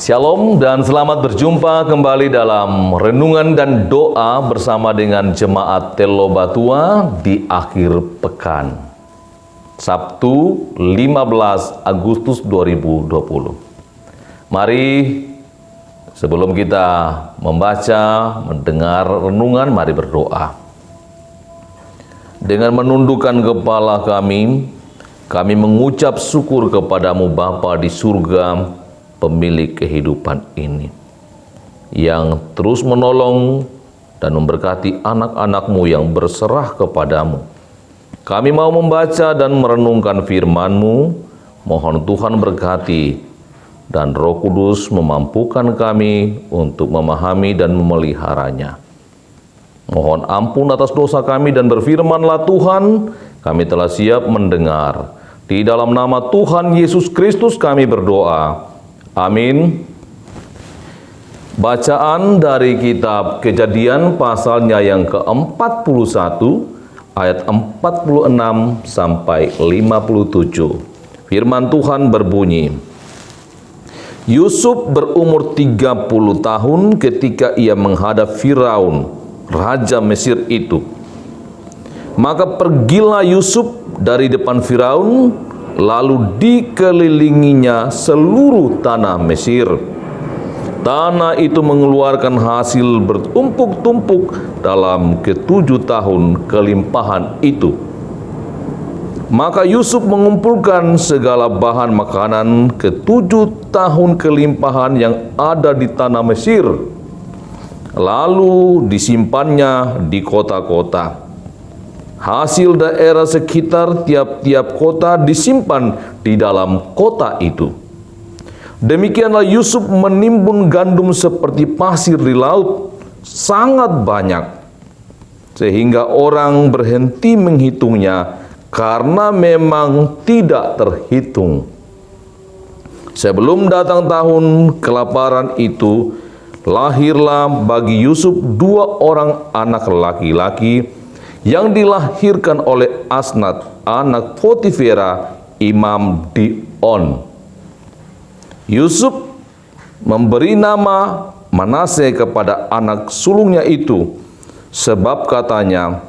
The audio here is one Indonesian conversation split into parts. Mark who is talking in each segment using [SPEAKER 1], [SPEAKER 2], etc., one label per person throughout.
[SPEAKER 1] Shalom dan selamat berjumpa kembali dalam renungan dan doa bersama dengan Jemaat Telo Batua di akhir pekan. Sabtu 15 Agustus 2020. Mari sebelum kita membaca, mendengar renungan, mari berdoa. Dengan menundukkan kepala kami mengucap syukur kepadamu Bapa di surga, pemilik kehidupan ini, yang terus menolong dan memberkati anak-anak-Mu yang berserah kepadamu. Kami mau membaca dan merenungkan firman-Mu, mohon Tuhan berkati, dan Roh Kudus memampukan kami untuk memahami dan memeliharanya. Mohon ampun atas dosa kami dan berfirmanlah Tuhan, kami telah siap mendengar. Di dalam nama Tuhan Yesus Kristus kami berdoa. Amin. Bacaan dari kitab Kejadian pasalnya yang ke-41 ayat 46 sampai 57. Firman Tuhan berbunyi, Yusuf berumur 30 tahun ketika ia menghadap Firaun, raja Mesir itu. Maka pergilah Yusuf dari depan Firaun, lalu dikelilinginya seluruh tanah Mesir. Tanah itu mengeluarkan hasil bertumpuk-tumpuk dalam ke-7 tahun kelimpahan itu. Maka Yusuf mengumpulkan segala bahan makanan ke-7 tahun kelimpahan yang ada di tanah Mesir, lalu disimpannya di kota-kota. Hasil daerah sekitar tiap-tiap kota disimpan di dalam kota itu. Demikianlah Yusuf menimbun gandum seperti pasir di laut, sangat banyak, sehingga orang berhenti menghitungnya karena memang tidak terhitung. Sebelum datang tahun kelaparan itu, lahirlah bagi Yusuf 2 orang anak laki-laki yang dilahirkan oleh Asnat, anak Potifera, imam di On. Yusuf memberi nama Manase kepada anak sulungnya itu, sebab katanya,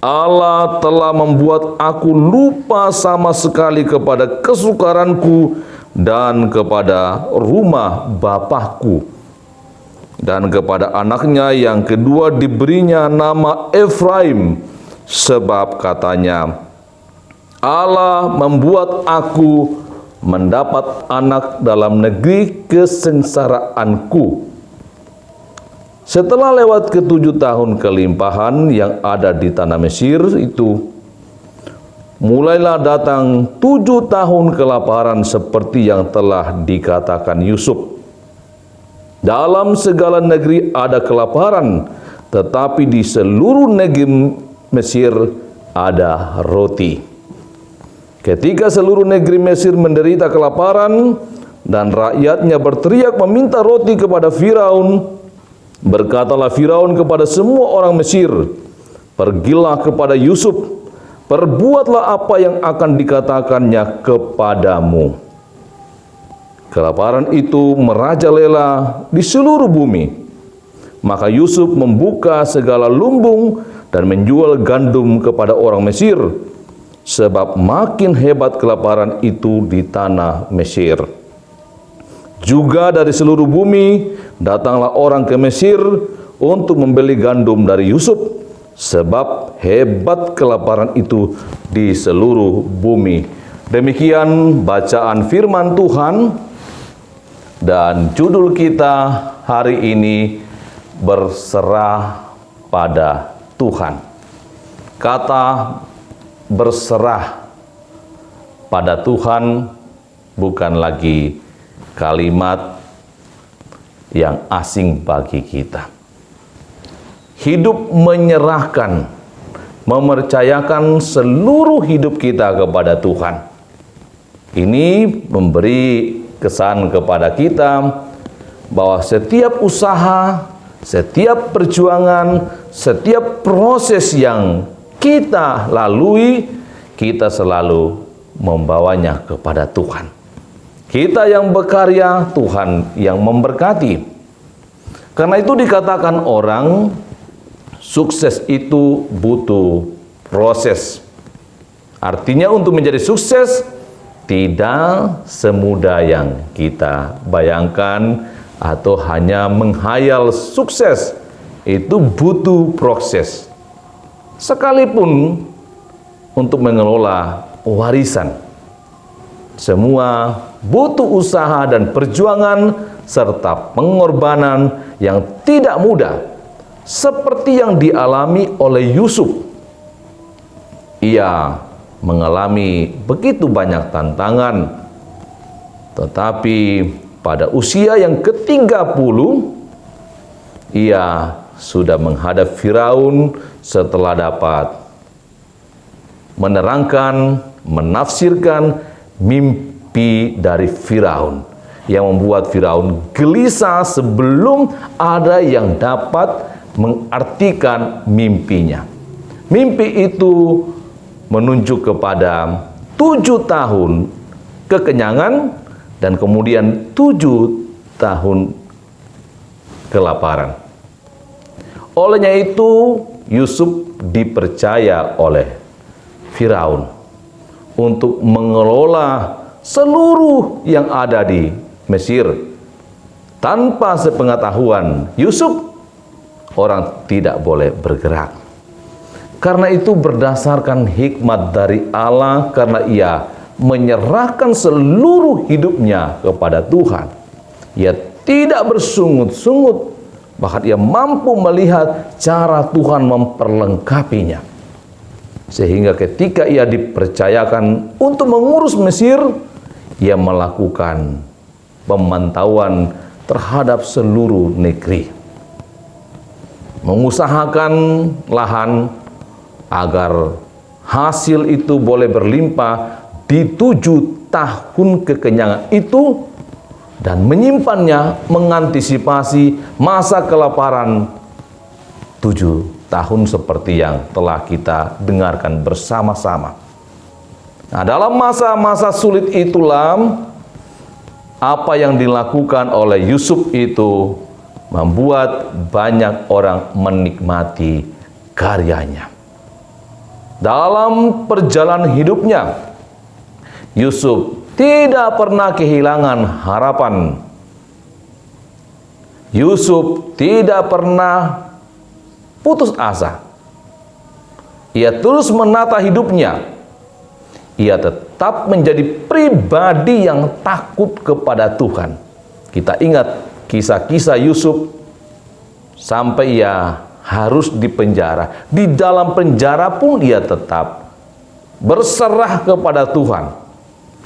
[SPEAKER 1] Allah telah membuat aku lupa sama sekali kepada kesukaranku dan kepada rumah bapakku. Dan kepada anaknya yang kedua diberinya nama Efraim, sebab katanya, Allah membuat aku mendapat anak dalam negeri kesengsaraanku. Setelah lewat ke-7 tahun kelimpahan yang ada di tanah Mesir itu, mulailah datang 7 tahun kelaparan seperti yang telah dikatakan Yusuf. Dalam segala negeri ada kelaparan, tetapi di seluruh negeri Mesir ada roti. Ketika seluruh negeri Mesir menderita kelaparan dan rakyatnya berteriak meminta roti kepada Firaun, berkatalah Firaun kepada semua orang Mesir, pergilah kepada Yusuf, perbuatlah apa yang akan dikatakannya kepadamu. Kelaparan itu merajalela di seluruh bumi. Maka Yusuf membuka segala lumbung dan menjual gandum kepada orang Mesir, sebab makin hebat kelaparan itu di tanah Mesir. Juga dari seluruh bumi datanglah orang ke Mesir untuk membeli gandum dari Yusuf, sebab hebat kelaparan itu di seluruh bumi. Demikian bacaan firman Tuhan. Dan judul kita hari ini, berserah pada Tuhan. Kata berserah pada Tuhan bukan lagi kalimat yang asing bagi kita. Hidup menyerahkan, mempercayakan seluruh hidup kita kepada Tuhan. Ini memberi kesan kepada kita bahwa setiap usaha, setiap perjuangan, setiap proses yang kita lalui, kita selalu membawanya kepada Tuhan. Kita yang berkarya, Tuhan yang memberkati. Karena itu dikatakan orang sukses itu butuh proses. Artinya untuk menjadi sukses tidak semudah yang kita bayangkan atau hanya menghayal sukses. Itu butuh proses. Sekalipun untuk mengelola warisan, semua butuh usaha dan perjuangan serta pengorbanan yang tidak mudah, seperti yang dialami oleh Yusuf. Ia mengalami begitu banyak tantangan, tetapi pada usia yang ke-30, ia sudah menghadap Firaun setelah dapat menerangkan, menafsirkan mimpi dari Firaun yang membuat Firaun gelisah sebelum ada yang dapat mengartikan mimpinya. Mimpi itu menunjuk kepada 7 tahun kekenyangan dan kemudian 7 tahun kelaparan. Olehnya itu Yusuf dipercaya oleh Firaun untuk mengelola seluruh yang ada di Mesir. Tanpa sepengetahuan Yusuf, orang tidak boleh bergerak. Karena itu berdasarkan hikmat dari Allah, karena ia menyerahkan seluruh hidupnya kepada Tuhan. Ia tidak bersungut-sungut, bahkan ia mampu melihat cara Tuhan memperlengkapinya. Sehingga ketika ia dipercayakan untuk mengurus Mesir, ia melakukan pemantauan terhadap seluruh negeri. Mengusahakan lahan agar hasil itu boleh berlimpah di 7 tahun kekenyangan itu, dan menyimpannya mengantisipasi masa kelaparan 7 tahun seperti yang telah kita dengarkan bersama-sama. Nah, dalam masa-masa sulit itulah apa yang dilakukan oleh Yusuf itu membuat banyak orang menikmati karyanya. Dalam perjalanan hidupnya, Yusuf tidak pernah kehilangan harapan. Yusuf tidak pernah putus asa. Ia terus menata hidupnya. Ia tetap menjadi pribadi yang takut kepada Tuhan. Kita ingat kisah-kisah Yusuf sampai ia harus dipenjara. Di dalam penjara pun ia tetap berserah kepada Tuhan.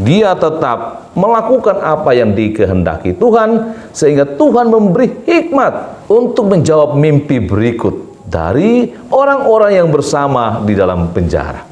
[SPEAKER 1] Dia tetap melakukan apa yang dikehendaki Tuhan, sehingga Tuhan memberi hikmat untuk menjawab mimpi berikut dari orang-orang yang bersama di dalam penjara.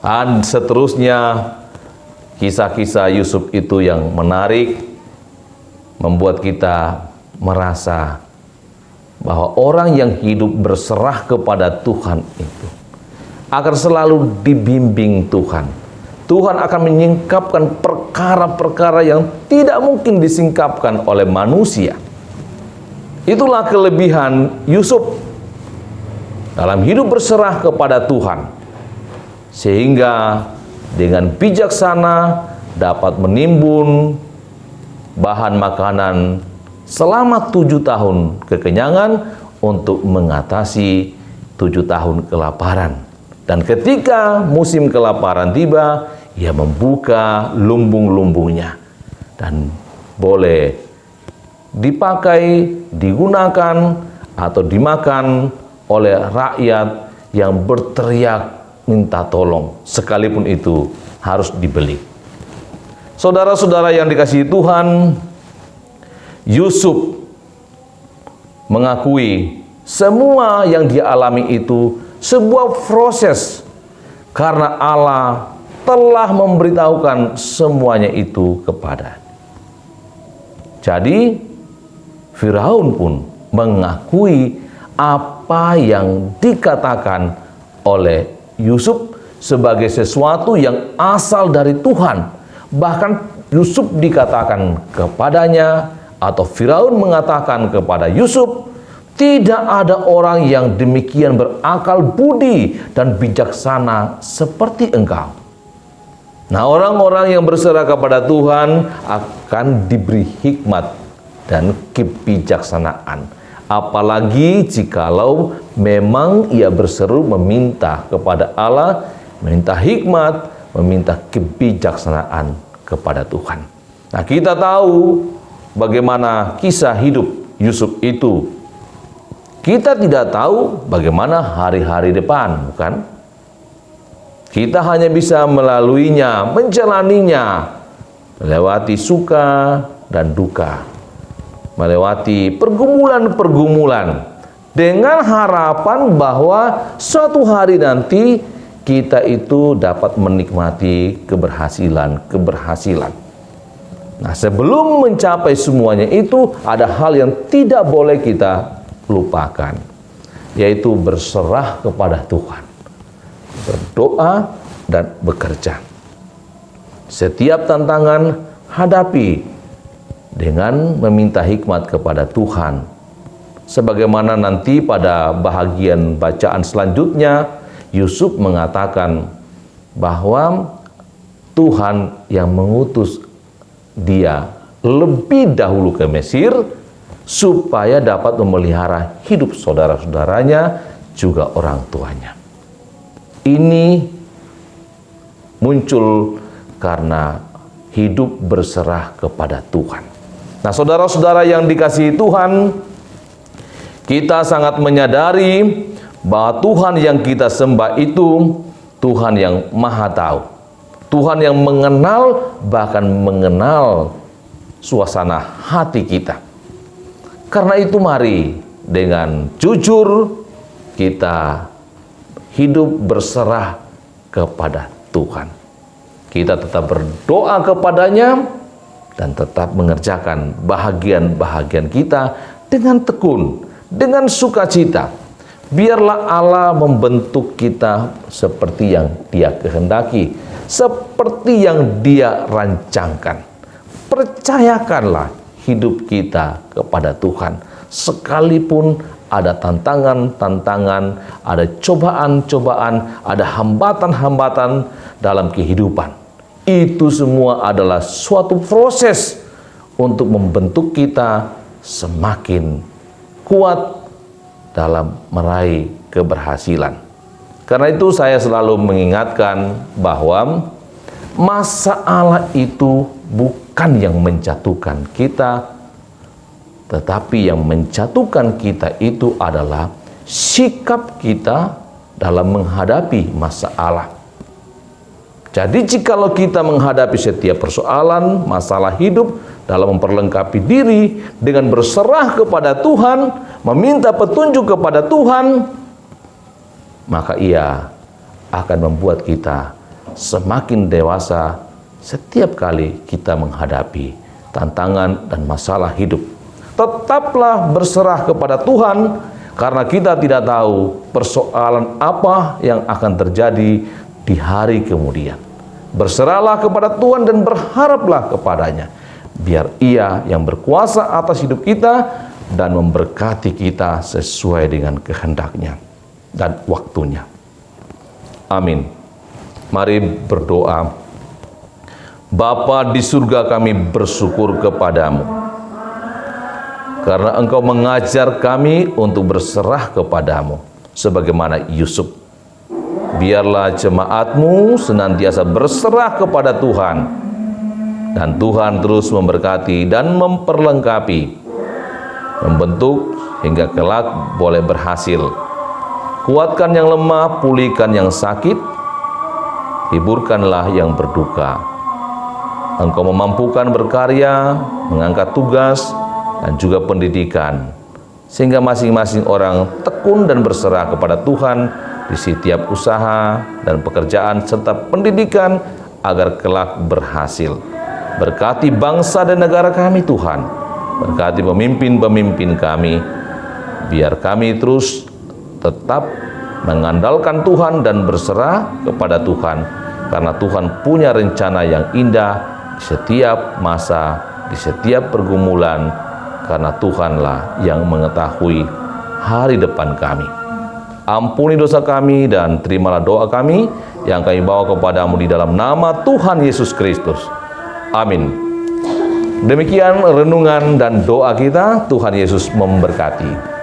[SPEAKER 1] Dan seterusnya, kisah-kisah Yusuf itu yang menarik, membuat kita merasa bahwa orang yang hidup berserah kepada Tuhan itu akan selalu dibimbing Tuhan. Tuhan akan menyingkapkan perkara-perkara yang tidak mungkin disingkapkan oleh manusia. Itulah kelebihan Yusuf dalam hidup berserah kepada Tuhan, sehingga dengan bijaksana dapat menimbun bahan makanan selama 7 tahun kekenyangan untuk mengatasi 7 tahun kelaparan. Dan ketika musim kelaparan tiba, ia membuka lumbung-lumbungnya dan boleh dipakai, digunakan, atau dimakan oleh rakyat yang berteriak minta tolong, sekalipun itu harus dibeli. Saudara-saudara yang dikasihi Tuhan, Yusuf mengakui semua yang dia alami itu sebuah proses, karena Allah telah memberitahukan semuanya itu kepada. Jadi Firaun pun mengakui apa yang dikatakan oleh Yusuf sebagai sesuatu yang asal dari Tuhan. Bahkan Yusuf dikatakan kepadanya, atau Firaun mengatakan kepada Yusuf, tidak ada orang yang demikian berakal budi dan bijaksana seperti engkau. Nah, orang-orang yang berserah kepada Tuhan akan diberi hikmat dan kebijaksanaan. Apalagi jikalau memang ia berseru meminta kepada Allah, meminta hikmat, meminta kebijaksanaan kepada Tuhan. Nah, kita tahu bagaimana kisah hidup Yusuf itu. Kita tidak tahu bagaimana hari-hari depan, bukan? Kita hanya bisa melaluinya, menjalaninya, melewati suka dan duka, melewati pergumulan-pergumulan, dengan harapan bahwa suatu hari nanti kita itu dapat menikmati keberhasilan. Nah, sebelum mencapai semuanya itu, ada hal yang tidak boleh kita lupakan, yaitu berserah kepada Tuhan, berdoa dan bekerja. Setiap tantangan hadapi dengan meminta hikmat kepada Tuhan. Sebagaimana nanti pada bahagian bacaan selanjutnya, Yusuf mengatakan bahwa Tuhan yang mengutus dia lebih dahulu ke Mesir supaya dapat memelihara hidup saudara-saudaranya, juga orang tuanya. Ini muncul karena hidup berserah kepada Tuhan. Nah, saudara-saudara yang dikasihi Tuhan, kita sangat menyadari bahwa Tuhan yang kita sembah itu Tuhan yang Maha Tahu, Tuhan yang mengenal, bahkan mengenal suasana hati kita. Karena itu mari dengan jujur kita hidup berserah kepada Tuhan. Kita tetap berdoa kepadanya dan tetap mengerjakan bahagian-bahagian kita dengan tekun, dengan sukacita. Biarlah Allah membentuk kita seperti yang Dia kehendaki, seperti yang Dia rancangkan. Percayakanlah hidup kita kepada Tuhan. Sekalipun ada tantangan-tantangan, ada cobaan-cobaan, ada hambatan-hambatan dalam kehidupan. Itu semua adalah suatu proses untuk membentuk kita semakin kuat dalam meraih keberhasilan. Karena itu saya selalu mengingatkan bahwa masalah itu bukan yang menjatuhkan kita, tetapi yang menjatuhkan kita itu adalah sikap kita dalam menghadapi masalah. Jadi jikalau kita menghadapi setiap persoalan, masalah hidup dalam memperlengkapi diri dengan berserah kepada Tuhan, meminta petunjuk kepada Tuhan, maka ia akan membuat kita semakin dewasa setiap kali kita menghadapi tantangan dan masalah hidup. Tetaplah berserah kepada Tuhan, karena kita tidak tahu persoalan apa yang akan terjadi di hari kemudian. Berserahlah kepada Tuhan dan berharaplah kepadanya, biar Ia yang berkuasa atas hidup kita dan memberkati kita sesuai dengan kehendaknya dan waktunya. Amin. Mari berdoa. Bapa di surga, kami bersyukur kepadamu karena Engkau mengajar kami untuk berserah kepadamu sebagaimana Yusuf. Biarlah jemaat-Mu senantiasa berserah kepada Tuhan, dan Tuhan terus memberkati dan memperlengkapi, membentuk hingga kelak boleh berhasil. Kuatkan yang lemah, pulihkan yang sakit, hiburkanlah yang berduka. Engkau memampukan berkarya, mengangkat tugas, dan juga pendidikan, sehingga masing-masing orang tekun dan berserah kepada Tuhan di setiap usaha dan pekerjaan serta pendidikan agar kelak berhasil. Berkati bangsa dan negara kami Tuhan, berkati pemimpin-pemimpin kami, biar kami terus tetap mengandalkan Tuhan dan berserah kepada Tuhan, karena Tuhan punya rencana yang indah di setiap masa, di setiap pergumulan, karena Tuhanlah yang mengetahui hari depan kami. Ampuni dosa kami dan terimalah doa kami yang kami bawa kepadamu di dalam nama Tuhan Yesus Kristus. Amin. Demikian renungan dan doa kita. Tuhan Yesus memberkati.